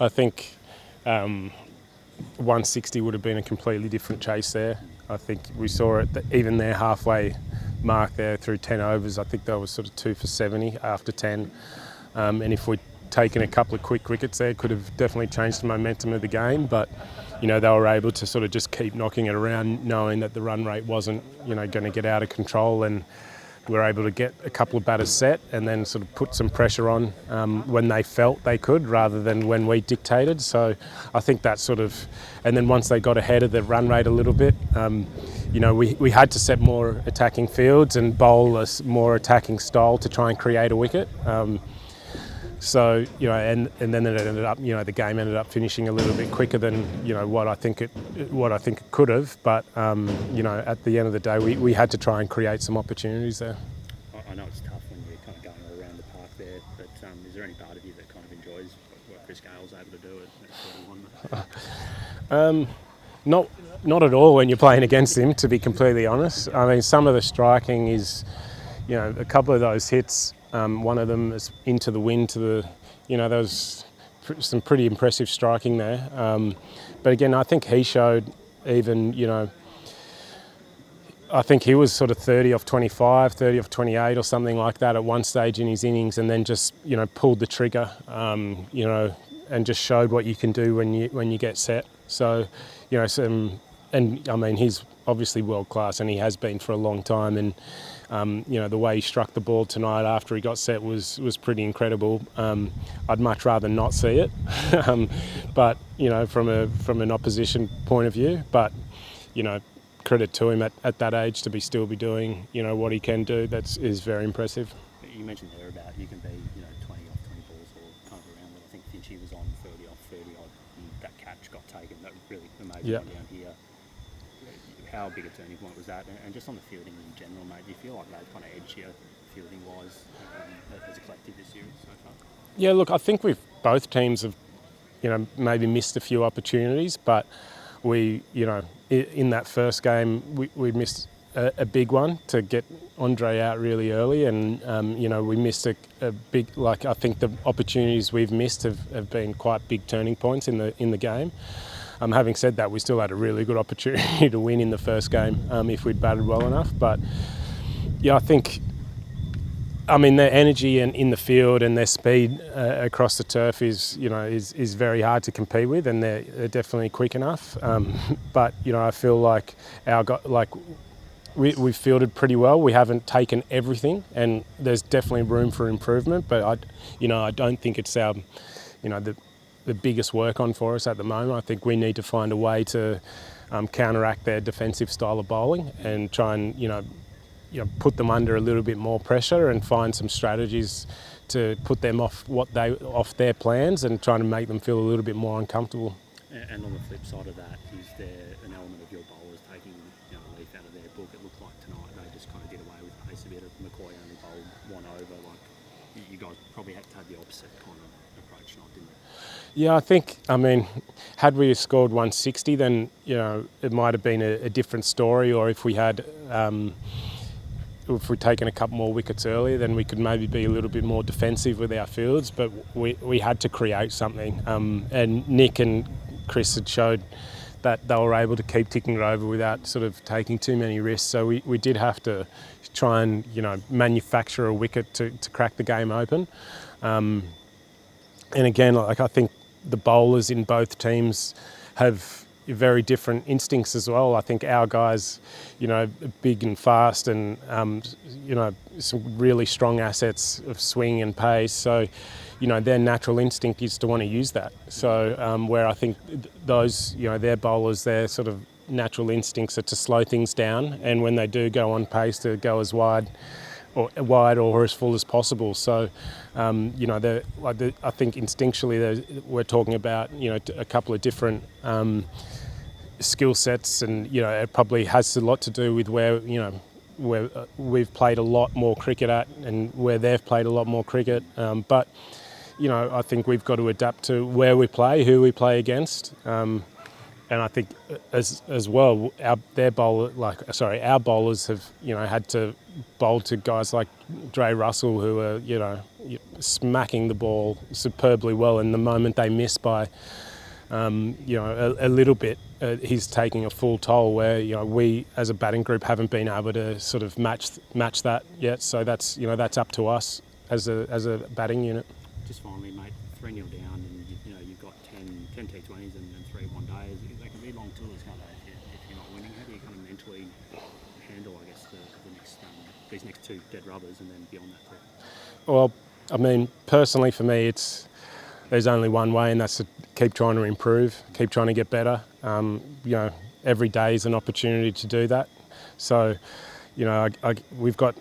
I think 160 would have been a completely different chase there. I think we saw it even their halfway mark there through 10 overs. I think they were sort of 2 for 70 after 10. And if we'd taken a couple of quick wickets there, it could have definitely changed the momentum of the game. But, you know, they were able to sort of just keep knocking it around, knowing that the run rate wasn't, you know, going to get out of control. And we were able to get a couple of batters set and then sort of put some pressure on when they felt they could, rather than when we dictated. So I think that sort of, and then once they got ahead of the run rate a little bit, you know, we had to set more attacking fields and bowl a more attacking style to try and create a wicket. So, you know, and then it ended up, you know, the game ended up finishing a little bit quicker than, you know, what I think it could have. But, you know, at the end of the day, we had to try and create some opportunities there. I know it's tough when you're kind of going all around the park there, but is there any part of you that kind of enjoys what Chris Gale's able to do at 41? Not at all when you're playing against him, to be completely honest. I mean, some of the striking is, you know, a couple of those hits. One of them is into the wind to the, you know, there was some pretty impressive striking there. But again, I think he showed even, you know, I think he was sort of 30 off 25, 30 off 28 or something like that at one stage in his innings, and then just, you know, pulled the trigger, you know, and just showed what you can do when you get set. So, you know, and I mean, he's obviously world class, and he has been for a long time. And you know, the way he struck the ball tonight after he got set was pretty incredible. I'd much rather not see it, but you know, from an opposition point of view. But you know, credit to him at that age to still be doing, you know, what he can do. Is very impressive. You mentioned there about you can be, you know, 20 off 20 balls or kind of around it. I think Finchie was on 30 off 30 odd, and that catch got taken. That really amazing down here. How big a turning point was that? And just on the fielding in general, mate, do you feel like they've kind of edged you fielding-wise as a collective this year so far? Yeah, look, I think both teams have, you know, maybe missed a few opportunities, but we, you know, in that first game, we missed a big one to get Andre out really early, and you know, we missed a big, like, I think the opportunities we've missed have been quite big turning points in the game. Having said that, we still had a really good opportunity to win in the first game if we'd batted well enough. But yeah, I think, I mean, their energy in the field and their speed across the turf is very hard to compete with, and they're definitely quick enough. But you know, I feel like we've fielded pretty well. We haven't taken everything, and there's definitely room for improvement. But I don't think it's our, you know, the biggest work on for us at the moment. I think we need to find a way to counteract their defensive style of bowling and try and, you know, put them under a little bit more pressure and find some strategies to put them off their plans and trying to make them feel a little bit more uncomfortable. And on the flip side of that, is there an element of your bowlers taking, you know, a leaf out of their book? It looked like tonight they just kind of did away with pace a bit. McCoy only bowled one over. Like, you guys probably had to have the opposite kind of approach, not, didn't you? Yeah, I think, I mean, had we scored 160, then, you know, it might have been a different story. Or if we had, if we'd taken a couple more wickets earlier, then we could maybe be a little bit more defensive with our fields. But we had to create something. And Nick and Chris had showed that they were able to keep ticking it over without sort of taking too many risks. So we did have to try and, you know, manufacture a wicket to crack the game open. And again, like, I think the bowlers in both teams have very different instincts as well. I think our guys, you know, are big and fast, and you know, some really strong assets of swing and pace. So, you know, their natural instinct is to want to use that. So where I think those, you know, their bowlers, their sort of natural instincts are to slow things down, and when they do go on pace, to go as wide or as full as possible. So, you know, I think instinctually we're talking about, you know, a couple of different skill sets, and you know, it probably has a lot to do with where we've played a lot more cricket at, and where they've played a lot more cricket. But you know, I think we've got to adapt to where we play, who we play against. and I think as well, our bowlers have had to bowl to guys like Dre Russell, who are smacking the ball superbly well, and the moment they miss by a little bit, he's taking a full toll. Where we as a batting group haven't been able to sort of match that yet. So that's that's up to us as a batting unit. Just finally, mate, 3-0 down, and you've got 10 T20s and 3 one-days. They can be long tours, can't they? If you're not winning, how do you kind of mentally handle, I guess, these next 2 dead rubbers, and then beyond that too? Well, I mean, personally for me, there's only one way, and that's to keep trying to improve, keep trying to get better. Every day is an opportunity to do that. So, we've got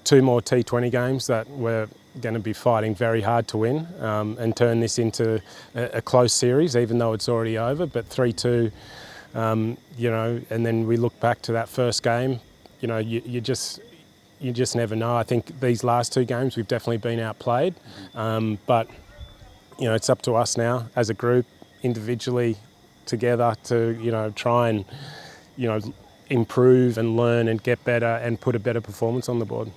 2 more T20 games that we're going to be fighting very hard to win, and turn this into a close series, even though it's already over. But 3-2, and then we look back to that first game. You just never know. I think these last 2 games we've definitely been outplayed, but it's up to us now as a group, individually, together, to try and improve and learn and get better and put a better performance on the board.